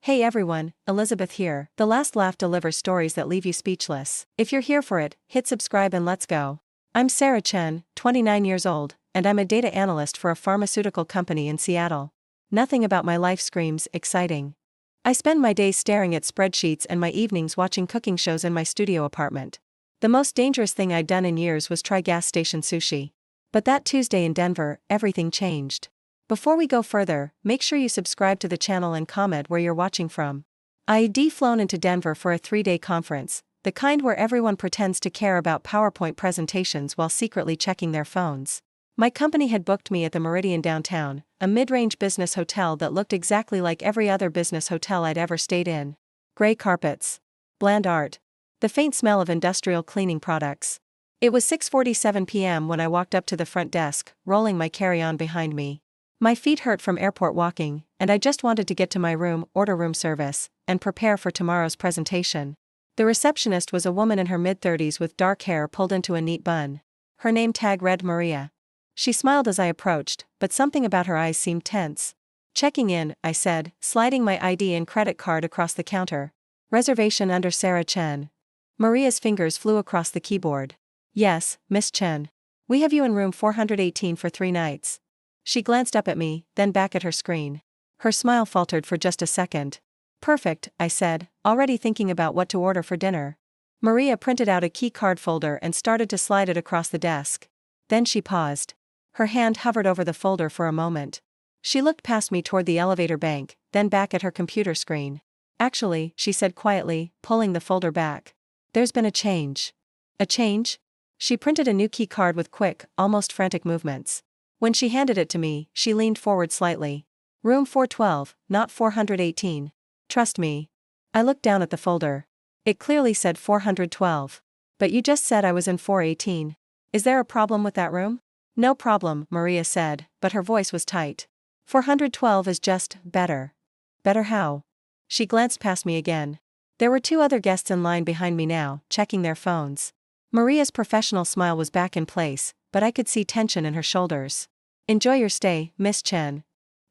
Hey everyone, Elizabeth here. The Last Laugh delivers stories that leave you speechless. If you're here for it, hit subscribe and let's go. I'm Sarah Chen, 29 years old, and I'm a data analyst for a pharmaceutical company in Seattle. Nothing about my life screams exciting. I spend my days staring at spreadsheets and my evenings watching cooking shows in my studio apartment. The most dangerous thing I'd done in years was try gas station sushi. But that Tuesday in Denver, everything changed. Before we go further, make sure you subscribe to the channel and comment where you're watching from. I'd flown into Denver for a 3-day conference, the kind where everyone pretends to care about PowerPoint presentations while secretly checking their phones. My company had booked me at the Meridian downtown, a mid-range business hotel that looked exactly like every other business hotel I'd ever stayed in. Gray carpets. Bland art. The faint smell of industrial cleaning products. It was 6:47 p.m. when I walked up to the front desk, rolling my carry-on behind me. My feet hurt from airport walking, and I just wanted to get to my room, order room service, and prepare for tomorrow's presentation. The receptionist was a woman in her mid-30s with dark hair pulled into a neat bun. Her name tag read Maria. She smiled as I approached, but something about her eyes seemed tense. Checking in, I said, sliding my ID and credit card across the counter. Reservation under Sarah Chen. Maria's fingers flew across the keyboard. Yes, Miss Chen. We have you in room 418 for 3 nights. She glanced up at me, then back at her screen. Her smile faltered for just a second. Perfect, I said, already thinking about what to order for dinner. Maria printed out a key card folder and started to slide it across the desk. Then she paused. Her hand hovered over the folder for a moment. She looked past me toward the elevator bank, then back at her computer screen. Actually, she said quietly, pulling the folder back. There's been a change. A change? She printed a new key card with quick, almost frantic movements. When she handed it to me, she leaned forward slightly. Room 412, not 418. Trust me. I looked down at the folder. It clearly said 412. But you just said I was in 418. Is there a problem with that room? No problem, Maria said, but her voice was tight. 412 is just better. Better how? She glanced past me again. There were 2 other guests in line behind me now, checking their phones. Maria's professional smile was back in place, but I could see tension in her shoulders. Enjoy your stay, Miss Chen.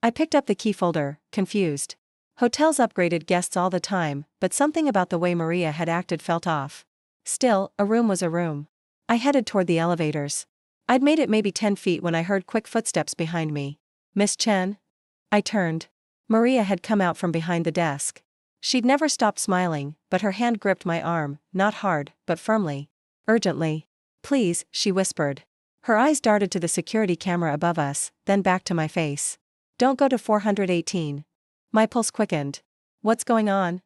I picked up the key folder, confused. Hotels upgraded guests all the time, but something about the way Maria had acted felt off. Still, a room was a room. I headed toward the elevators. I'd made it maybe 10 feet when I heard quick footsteps behind me. Miss Chen? I turned. Maria had come out from behind the desk. She'd never stopped smiling, but her hand gripped my arm, not hard, but firmly. Urgently. Please, she whispered. Her eyes darted to the security camera above us, then back to my face. Don't go to 418. My pulse quickened. What's going on?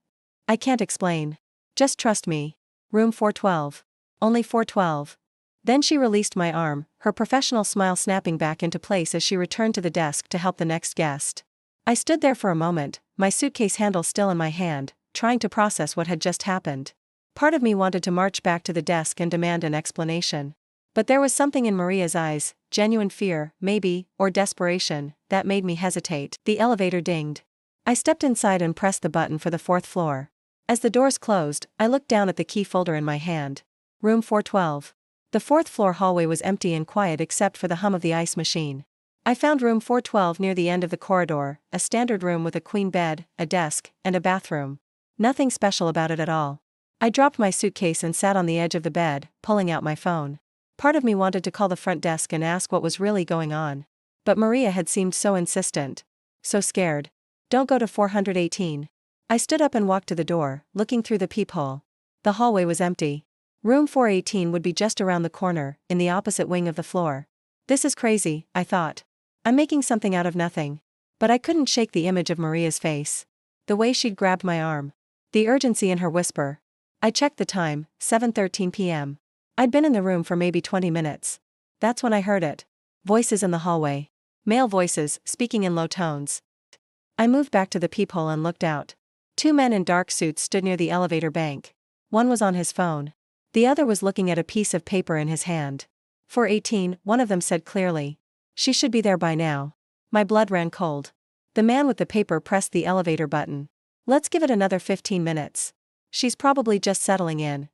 I can't explain. Just trust me. Room 412. Only 412. Then she released my arm, her professional smile snapping back into place as she returned to the desk to help the next guest. I stood there for a moment, my suitcase handle still in my hand, trying to process what had just happened. Part of me wanted to march back to the desk and demand an explanation. But there was something in Maria's eyes, genuine fear, maybe, or desperation, that made me hesitate. The elevator dinged. I stepped inside and pressed the button for the 4th floor. As the doors closed, I looked down at the key folder in my hand. Room 412. The 4th floor hallway was empty and quiet except for the hum of the ice machine. I found room 412 near the end of the corridor, a standard room with a queen bed, a desk, and a bathroom. Nothing special about it at all. I dropped my suitcase and sat on the edge of the bed, pulling out my phone. Part of me wanted to call the front desk and ask what was really going on. But Maria had seemed so insistent. So scared. Don't go to 418. I stood up and walked to the door, looking through the peephole. The hallway was empty. Room 418 would be just around the corner, in the opposite wing of the floor. This is crazy, I thought. I'm making something out of nothing. But I couldn't shake the image of Maria's face. The way she'd grabbed my arm. The urgency in her whisper. I checked the time, 7:13 p.m. I'd been in the room for maybe 20 minutes. That's when I heard it. Voices in the hallway. Male voices, speaking in low tones. I moved back to the peephole and looked out. 2 men in dark suits stood near the elevator bank. One was on his phone. The other was looking at a piece of paper in his hand. 418, one of them said clearly. She should be there by now. My blood ran cold. The man with the paper pressed the elevator button. Let's give it another 15 minutes. She's probably just settling in.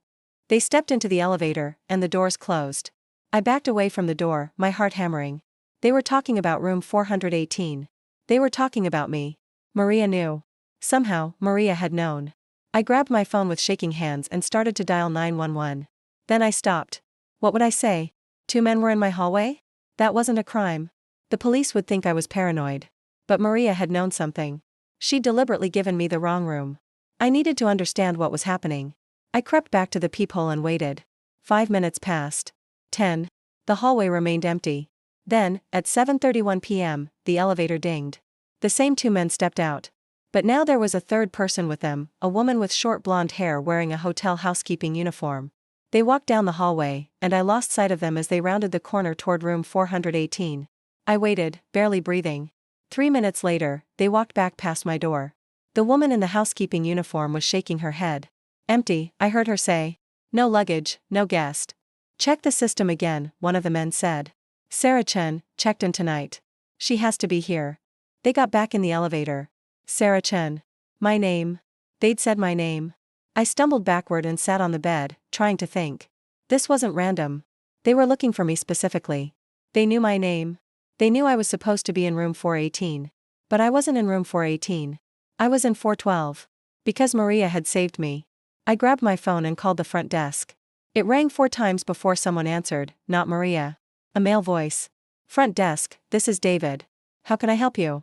They stepped into the elevator, and the doors closed. I backed away from the door, my heart hammering. They were talking about room 418. They were talking about me. Maria knew. Somehow, Maria had known. I grabbed my phone with shaking hands and started to dial 911. Then I stopped. What would I say? 2 men were in my hallway? That wasn't a crime. The police would think I was paranoid. But Maria had known something. She'd deliberately given me the wrong room. I needed to understand what was happening. I crept back to the peephole and waited. 5 minutes passed. 10. The hallway remained empty. Then, at 7:31 p.m., the elevator dinged. The same 2 men stepped out. But now there was a third person with them, a woman with short blonde hair wearing a hotel housekeeping uniform. They walked down the hallway, and I lost sight of them as they rounded the corner toward room 418. I waited, barely breathing. 3 minutes later, they walked back past my door. The woman in the housekeeping uniform was shaking her head. Empty, I heard her say. No luggage, no guest. Check the system again, one of the men said. Sarah Chen, checked in tonight. She has to be here. They got back in the elevator. Sarah Chen. My name. They'd said my name. I stumbled backward and sat on the bed, trying to think. This wasn't random. They were looking for me specifically. They knew my name. They knew I was supposed to be in room 418. But I wasn't in room 418. I was in 412. Because Maria had saved me. I grabbed my phone and called the front desk. It rang 4 times before someone answered, not Maria. A male voice. Front desk, this is David. How can I help you?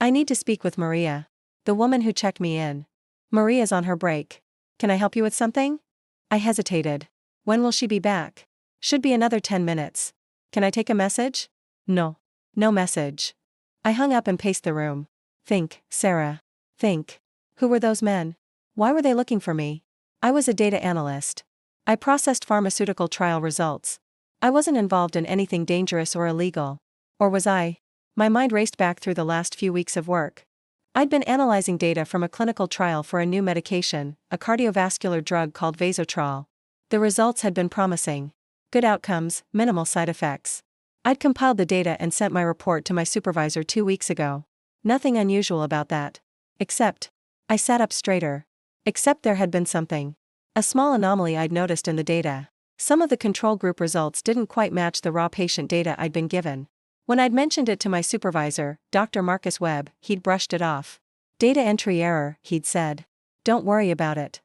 I need to speak with Maria. The woman who checked me in. Maria's on her break. Can I help you with something? I hesitated. When will she be back? Should be another 10 minutes. Can I take a message? No. No message. I hung up and paced the room. Think, Sarah. Think. Who were those men? Why were they looking for me? I was a data analyst. I processed pharmaceutical trial results. I wasn't involved in anything dangerous or illegal. Or was I? My mind raced back through the last few weeks of work. I'd been analyzing data from a clinical trial for a new medication, a cardiovascular drug called Vasotrol. The results had been promising. Good outcomes, minimal side effects. I'd compiled the data and sent my report to my supervisor 2 weeks ago. Nothing unusual about that. Except, I sat up straighter. Except there had been something. A small anomaly I'd noticed in the data. Some of the control group results didn't quite match the raw patient data I'd been given. When I'd mentioned it to my supervisor, Dr. Marcus Webb, he'd brushed it off. Data entry error, he'd said. Don't worry about it.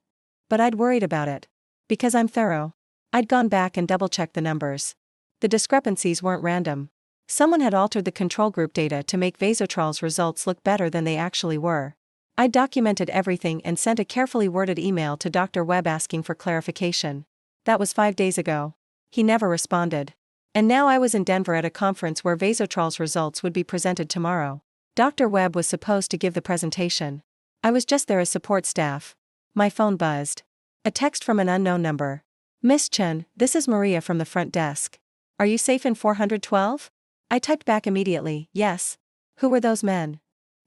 But I'd worried about it. Because I'm thorough. I'd gone back and double-checked the numbers. The discrepancies weren't random. Someone had altered the control group data to make Vasotrol's results look better than they actually were. I'd documented everything and sent a carefully worded email to Dr. Webb asking for clarification. That was 5 days ago. He never responded. And now I was in Denver at a conference where Vasotrol's results would be presented tomorrow. Dr. Webb was supposed to give the presentation. I was just there as support staff. My phone buzzed. A text from an unknown number. Miss Chen, this is Maria from the front desk. Are you safe in 412? I typed back immediately, yes. Who were those men?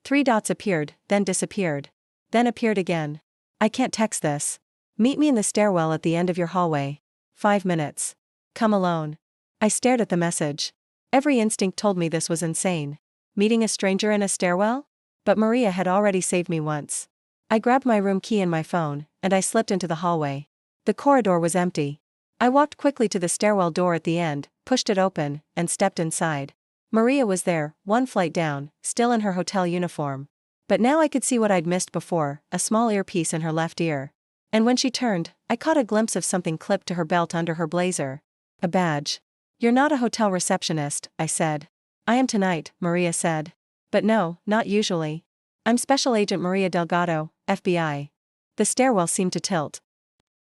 3 dots appeared, then disappeared. Then appeared again. I can't text this. Meet me in the stairwell at the end of your hallway. 5 minutes. Come alone. I stared at the message. Every instinct told me this was insane. Meeting a stranger in a stairwell? But Maria had already saved me once. I grabbed my room key and my phone, and I slipped into the hallway. The corridor was empty. I walked quickly to the stairwell door at the end, pushed it open, and stepped inside. Maria was there, 1 flight down, still in her hotel uniform. But now I could see what I'd missed before, a small earpiece in her left ear. And when she turned, I caught a glimpse of something clipped to her belt under her blazer. A badge. You're not a hotel receptionist, I said. I am tonight, Maria said. But no, not usually. I'm Special Agent Maria Delgado, FBI. The stairwell seemed to tilt.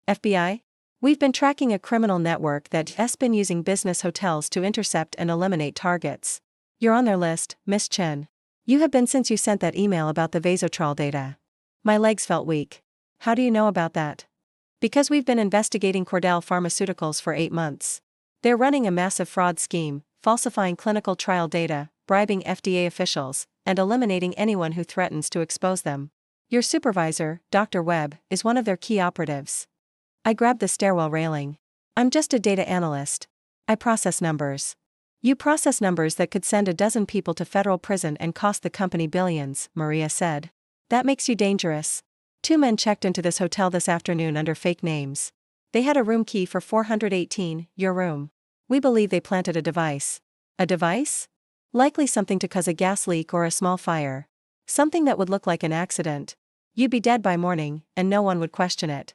FBI? We've been tracking a criminal network that's been using business hotels to intercept and eliminate targets. You're on their list, Miss Chen. You have been since you sent that email about the Vasotrol data. My legs felt weak. How do you know about that? Because we've been investigating Cordell Pharmaceuticals for 8 months. They're running a massive fraud scheme, falsifying clinical trial data, bribing FDA officials, and eliminating anyone who threatens to expose them. Your supervisor, Dr. Webb, is one of their key operatives. I grabbed the stairwell railing. I'm just a data analyst. I process numbers. You process numbers that could send a dozen people to federal prison and cost the company billions, Maria said. That makes you dangerous. 2 men checked into this hotel this afternoon under fake names. They had a room key for 418, your room. We believe they planted a device. A device? Likely something to cause a gas leak or a small fire. Something that would look like an accident. You'd be dead by morning, and no one would question it.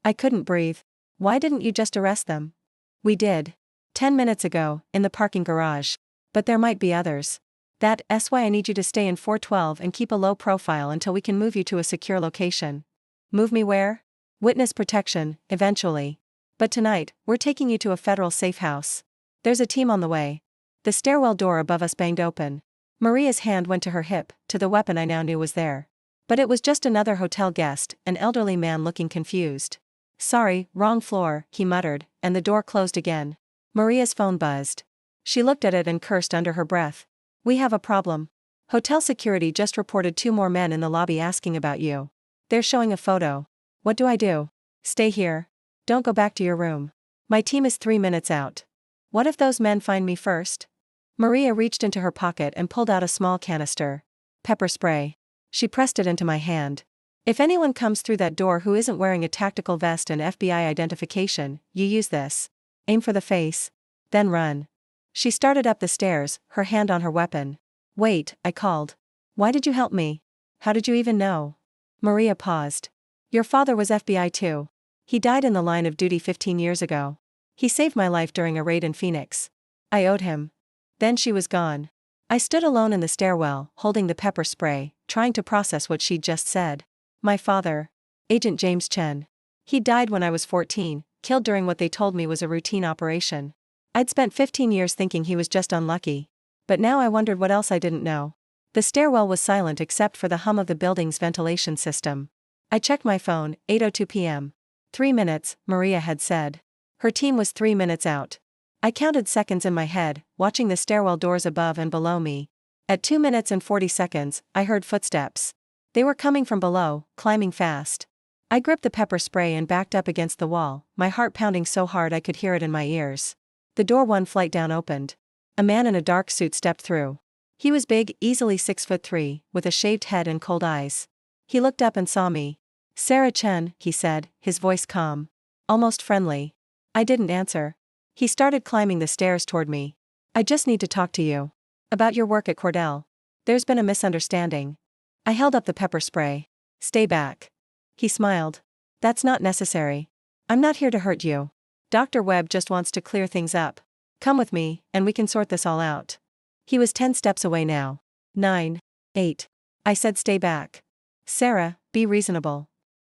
I couldn't breathe. Why didn't you just arrest them? We did. 10 minutes ago, in the parking garage. But there might be others. That's why I need you to stay in 412 and keep a low profile until we can move you to a secure location. Move me where? Witness protection, eventually. But tonight, we're taking you to a federal safe house. There's a team on the way. The stairwell door above us banged open. Maria's hand went to her hip, to the weapon I now knew was there. But it was just another hotel guest, an elderly man looking confused. Sorry, wrong floor, he muttered, and the door closed again. Maria's phone buzzed. She looked at it and cursed under her breath. We have a problem. Hotel security just reported 2 more men in the lobby asking about you. They're showing a photo. What do I do? Stay here. Don't go back to your room. My team is 3 minutes out. What if those men find me first? Maria reached into her pocket and pulled out a small canister. Pepper spray. She pressed it into my hand. If anyone comes through that door who isn't wearing a tactical vest and FBI identification, you use this. Aim for the face. Then run. She started up the stairs, her hand on her weapon. Wait, I called. Why did you help me? How did you even know? Maria paused. Your father was FBI too. He died in the line of duty 15 years ago. He saved my life during a raid in Phoenix. I owed him. Then she was gone. I stood alone in the stairwell, holding the pepper spray, trying to process what she'd just said. My father. Agent James Chen. He died when I was 14, killed during what they told me was a routine operation. I'd spent 15 years thinking he was just unlucky. But now I wondered what else I didn't know. The stairwell was silent except for the hum of the building's ventilation system. I checked my phone, 8:02 p.m. 3 minutes, Maria had said. Her team was 3 minutes out. I counted seconds in my head, watching the stairwell doors above and below me. At 2 minutes and 40 seconds, I heard footsteps. They were coming from below, climbing fast. I gripped the pepper spray and backed up against the wall, my heart pounding so hard I could hear it in my ears. The door 1 flight down opened. A man in a dark suit stepped through. He was big, easily 6'3", with a shaved head and cold eyes. He looked up and saw me. Sarah Chen, he said, his voice calm. Almost friendly. I didn't answer. He started climbing the stairs toward me. I just need to talk to you. About your work at Cordell. There's been a misunderstanding. I held up the pepper spray. Stay back. He smiled. That's not necessary. I'm not here to hurt you. Dr. Webb just wants to clear things up. Come with me, and we can sort this all out. He was 10 steps away now. 9. 8. I said stay back. Sarah, be reasonable.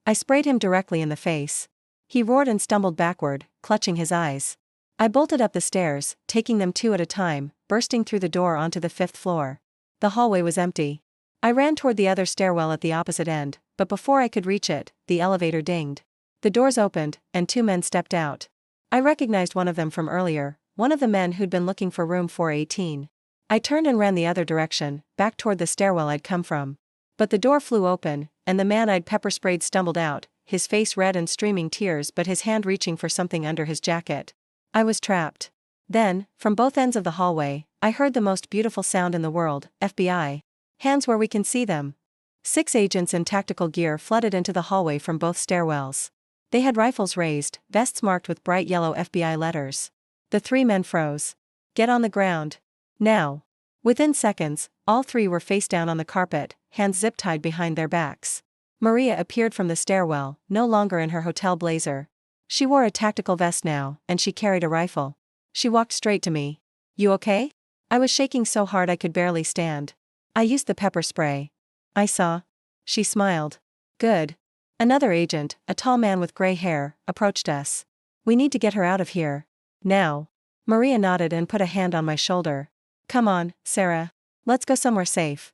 I sprayed him directly in the face. He roared and stumbled backward, clutching his eyes. I bolted up the stairs, taking them 2 at a time, bursting through the door onto the 5th floor. The hallway was empty. I ran toward the other stairwell at the opposite end, but before I could reach it, the elevator dinged. The doors opened, and 2 men stepped out. I recognized one of them from earlier, one of the men who'd been looking for room 418. I turned and ran the other direction, back toward the stairwell I'd come from. But the door flew open, and the man I'd pepper sprayed stumbled out, his face red and streaming tears but his hand reaching for something under his jacket. I was trapped. Then, from both ends of the hallway, I heard the most beautiful sound in the world, FBI. Hands where we can see them. 6 agents in tactical gear flooded into the hallway from both stairwells. They had rifles raised, vests marked with bright yellow FBI letters. The 3 men froze. Get on the ground. Now. Within seconds, all 3 were face down on the carpet, hands zip-tied behind their backs. Maria appeared from the stairwell, no longer in her hotel blazer. She wore a tactical vest now, and she carried a rifle. She walked straight to me. You okay? I was shaking so hard I could barely stand. I used the pepper spray. I saw. She smiled. Good. Another agent, a tall man with gray hair, approached us. We need to get her out of here. Now. Maria nodded and put a hand on my shoulder. Come on, Sarah. Let's go somewhere safe.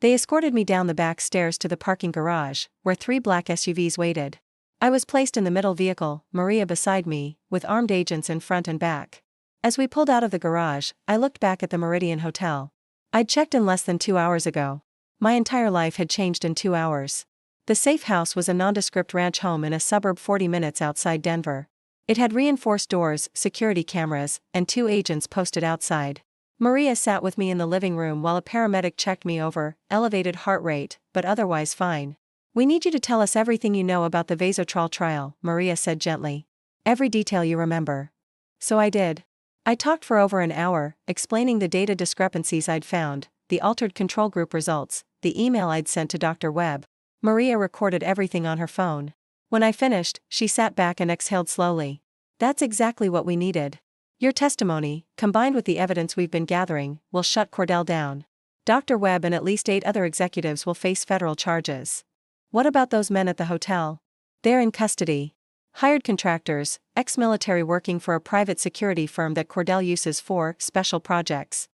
They escorted me down the back stairs to the parking garage, where 3 black SUVs waited. I was placed in the middle vehicle, Maria beside me, with armed agents in front and back. As we pulled out of the garage, I looked back at the Meridian Hotel. I'd checked in less than 2 hours ago. My entire life had changed in 2 hours. The safe house was a nondescript ranch home in a suburb 40 minutes outside Denver. It had reinforced doors, security cameras, and 2 agents posted outside. Maria sat with me in the living room while a paramedic checked me over, elevated heart rate, but otherwise fine. We need you to tell us everything you know about the Vasotrol trial, Maria said gently. Every detail you remember. So I did. I talked for over an hour, explaining the data discrepancies I'd found, the altered control group results, the email I'd sent to Dr. Webb. Maria recorded everything on her phone. When I finished, she sat back and exhaled slowly. That's exactly what we needed. Your testimony, combined with the evidence we've been gathering, will shut Cordell down. Dr. Webb and at least 8 other executives will face federal charges. What about those men at the hotel? They're in custody. Hired contractors, ex-military working for a private security firm that Cordell uses for special projects.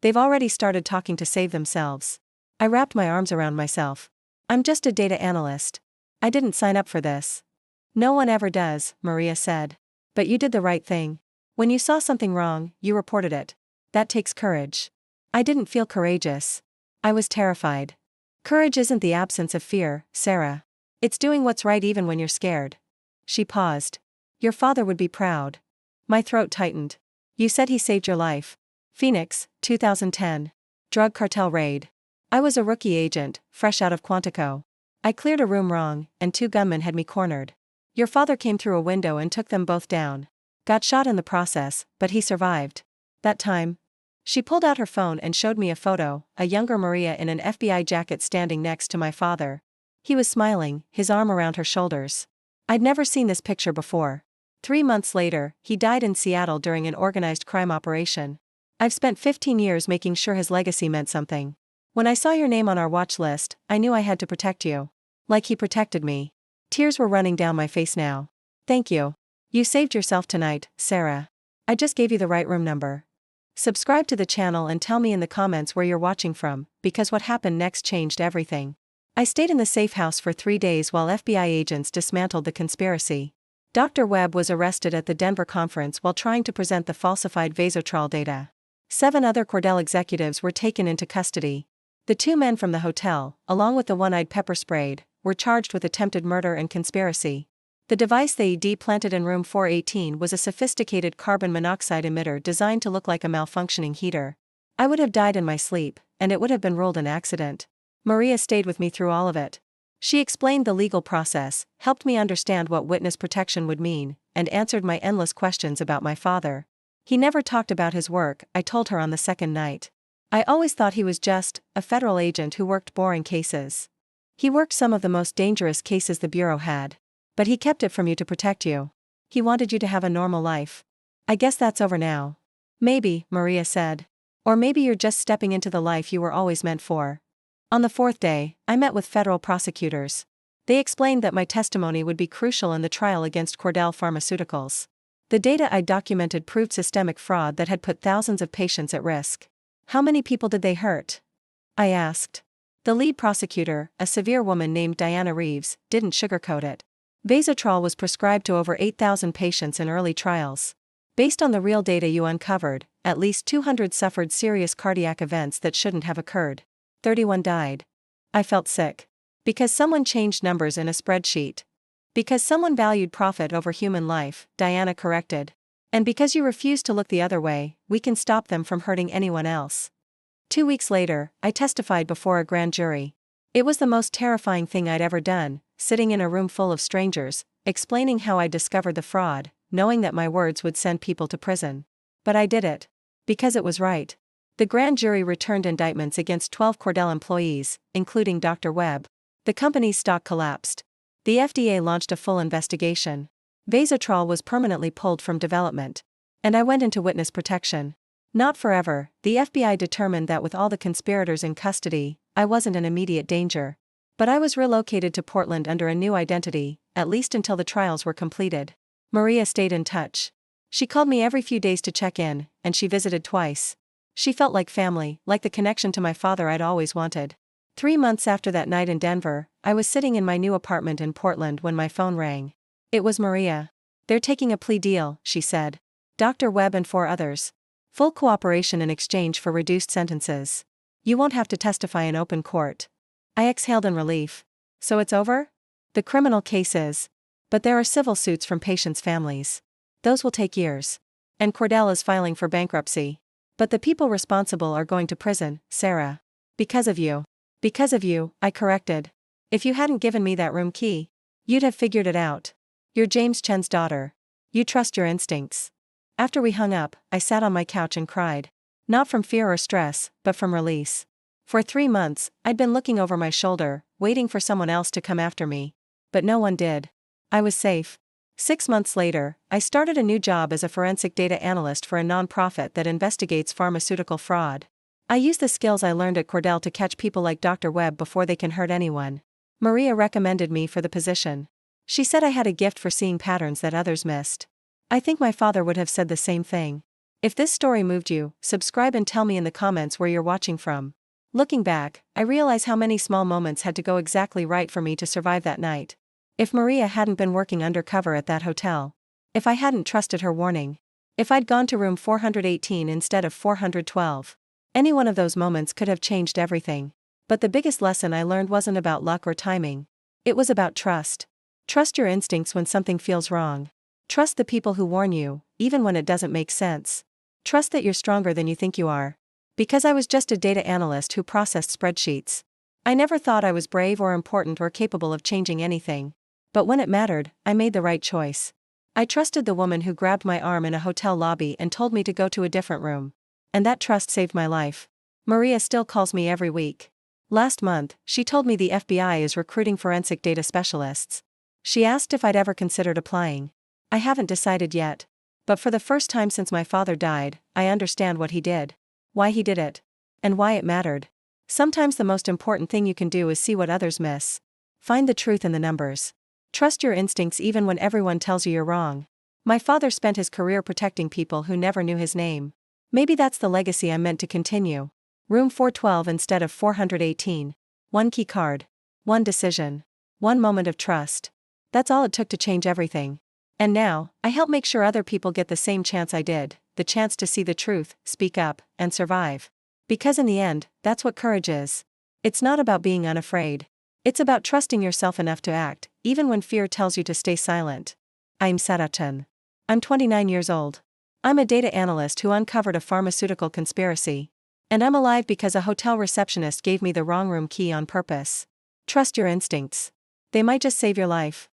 They've already started talking to save themselves. I wrapped my arms around myself. I'm just a data analyst. I didn't sign up for this. No one ever does, Maria said. But you did the right thing. When you saw something wrong, you reported it. That takes courage. I didn't feel courageous. I was terrified. Courage isn't the absence of fear, Sarah. It's doing what's right even when you're scared. She paused. Your father would be proud. My throat tightened. You said he saved your life. Phoenix, 2010. Drug cartel raid. I was a rookie agent, fresh out of Quantico. I cleared a room wrong, and 2 gunmen had me cornered. Your father came through a window and took them both down. Got shot in the process, but he survived. That time. She pulled out her phone and showed me a photo, a younger Maria in an FBI jacket standing next to my father. He was smiling, his arm around her shoulders. I'd never seen this picture before. 3 months later, he died in Seattle during an organized crime operation. I've spent 15 years making sure his legacy meant something. When I saw your name on our watch list, I knew I had to protect you. Like he protected me. Tears were running down my face now. Thank you. You saved yourself tonight, Sarah. I just gave you the right room number. Subscribe to the channel and tell me in the comments where you're watching from, because what happened next changed everything. I stayed in the safe house for 3 days while FBI agents dismantled the conspiracy. Dr. Webb was arrested at the Denver conference while trying to present the falsified Vasotrol data. 7 other Cordell executives were taken into custody. The 2 men from the hotel, along with the one I'd pepper sprayed, were charged with attempted murder and conspiracy. The device they planted in room 418 was a sophisticated carbon monoxide emitter designed to look like a malfunctioning heater. I would have died in my sleep, and it would have been ruled an accident. Maria stayed with me through all of it. She explained the legal process, helped me understand what witness protection would mean, and answered my endless questions about my father. He never talked about his work, I told her on the second night. I always thought he was just a federal agent who worked boring cases. He worked some of the most dangerous cases the Bureau had. But he kept it from you to protect you. He wanted you to have a normal life. I guess that's over now. Maybe, Maria said. Or maybe you're just stepping into the life you were always meant for. On the 4th day, I met with federal prosecutors. They explained that my testimony would be crucial in the trial against Cordell Pharmaceuticals. The data I documented proved systemic fraud that had put thousands of patients at risk. How many people did they hurt? I asked. The lead prosecutor, a severe woman named Diana Reeves, didn't sugarcoat it. Vasotrol was prescribed to over 8,000 patients in early trials. Based on the real data you uncovered, at least 200 suffered serious cardiac events that shouldn't have occurred. 31 died. I felt sick. Because someone changed numbers in a spreadsheet. Because someone valued profit over human life, Diana corrected. And because you refused to look the other way, we can stop them from hurting anyone else. 2 weeks later, I testified before a grand jury. It was the most terrifying thing I'd ever done, sitting in a room full of strangers, explaining how I discovered the fraud, knowing that my words would send people to prison. But I did it. Because it was right. The grand jury returned indictments against 12 Cordell employees, including Dr. Webb. The company's stock collapsed. The FDA launched a full investigation. Vasotrol was permanently pulled from development. And I went into witness protection. Not forever, the FBI determined that with all the conspirators in custody, I wasn't in immediate danger. But I was relocated to Portland under a new identity, at least until the trials were completed. Maria stayed in touch. She called me every few days to check in, and she visited twice. She felt like family, like the connection to my father I'd always wanted. 3 months after that night in Denver, I was sitting in my new apartment in Portland when my phone rang. It was Maria. They're taking a plea deal, she said. Dr. Webb and 4 others. Full cooperation in exchange for reduced sentences. You won't have to testify in open court. I exhaled in relief. So it's over? The criminal case is. But there are civil suits from patients' families. Those will take years. And Cordell is filing for bankruptcy. But the people responsible are going to prison, Sarah. Because of you. Because of you, I corrected. If you hadn't given me that room key, you'd have figured it out. You're James Chen's daughter. You trust your instincts. After we hung up, I sat on my couch and cried. Not from fear or stress, but from release. For 3 months, I'd been looking over my shoulder, waiting for someone else to come after me. But no one did. I was safe. 6 months later, I started a new job as a forensic data analyst for a nonprofit that investigates pharmaceutical fraud. I use the skills I learned at Cordell to catch people like Dr. Webb before they can hurt anyone. Maria recommended me for the position. She said I had a gift for seeing patterns that others missed. I think my father would have said the same thing. If this story moved you, subscribe and tell me in the comments where you're watching from. Looking back, I realize how many small moments had to go exactly right for me to survive that night. If Maria hadn't been working undercover at that hotel. If I hadn't trusted her warning. If I'd gone to room 418 instead of 412. Any one of those moments could have changed everything. But the biggest lesson I learned wasn't about luck or timing. It was about trust. Trust your instincts when something feels wrong. Trust the people who warn you, even when it doesn't make sense. Trust that you're stronger than you think you are. Because I was just a data analyst who processed spreadsheets. I never thought I was brave or important or capable of changing anything. But when it mattered, I made the right choice. I trusted the woman who grabbed my arm in a hotel lobby and told me to go to a different room. And that trust saved my life. Maria still calls me every week. Last month, she told me the FBI is recruiting forensic data specialists. She asked if I'd ever considered applying. I haven't decided yet. But for the first time since my father died, I understand what he did. Why he did it. And why it mattered. Sometimes the most important thing you can do is see what others miss. Find the truth in the numbers. Trust your instincts even when everyone tells you you're wrong. My father spent his career protecting people who never knew his name. Maybe that's the legacy I'm meant to continue. Room 412 instead of 418. One key card. One decision. One moment of trust. That's all it took to change everything. And now, I help make sure other people get the same chance I did, the chance to see the truth, speak up, and survive. Because in the end, that's what courage is. It's not about being unafraid. It's about trusting yourself enough to act, even when fear tells you to stay silent. I'm Sarah Chen. I'm 29 years old. I'm a data analyst who uncovered a pharmaceutical conspiracy. And I'm alive because a hotel receptionist gave me the wrong room key on purpose. Trust your instincts. They might just save your life.